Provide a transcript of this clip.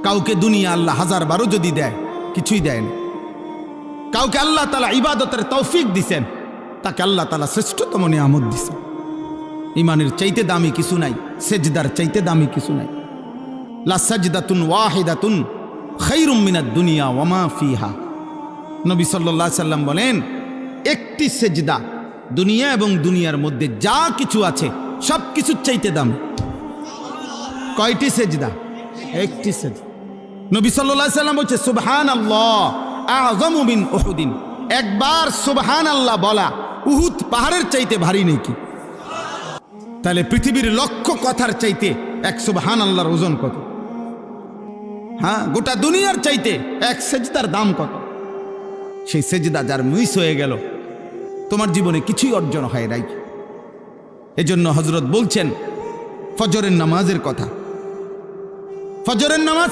কাউকে দুনিয়া আল্লাহ 1000 যদি দেয় কিছুই দেয় না। কাউকে আল্লাহ তাআলা ইবাদতের তৌফিক দিছেন, তাকে আল্লাহ তাআলা শ্রেষ্ঠতম নিয়ামত দিছেন। ইমানের চাইতে দামি কিছু নাই, সেজদার চাইতে দামি কিছু নাই। লা সাজদাতুন ওয়াহিদাতুন খায়রুম মিনাদ দুনিয়া ওয়া মা ফিহা। নবী সাল্লাল্লাহু আলাইহি সাল্লাম বলেন, একটি সেজদা দুনিয়া এবং দুনিয়ার মধ্যে যা কিছু আছে সব কিছুর চাইতে দামি। কয়টি সেজদা? একটি সেজদা। নবী সাল্লাল্লাহু আলাইহি সাল্লাম বলছে, সুবহানাল্লাহ আযমু মিন উহুদিন। একবার সুবহানাল্লাহ বলা উহুদ পাহাড়ের চাইতে ভারী নাকি? তাহলে পৃথিবীর লক্ষ কথার চাইতে এক সুবহানাল্লাহর ওজন কত? হ্যাঁ, গোটা দুনিয়ার চাইতে এক সেজদার দাম কত? সেই সেজদা যার মিস হয়ে গেল, তোমার জীবনে কিছুই অর্জন হয় নাই। এজন্য হযরত বলছেন ফজরের নামাজের কথা। ফজরের নামাজ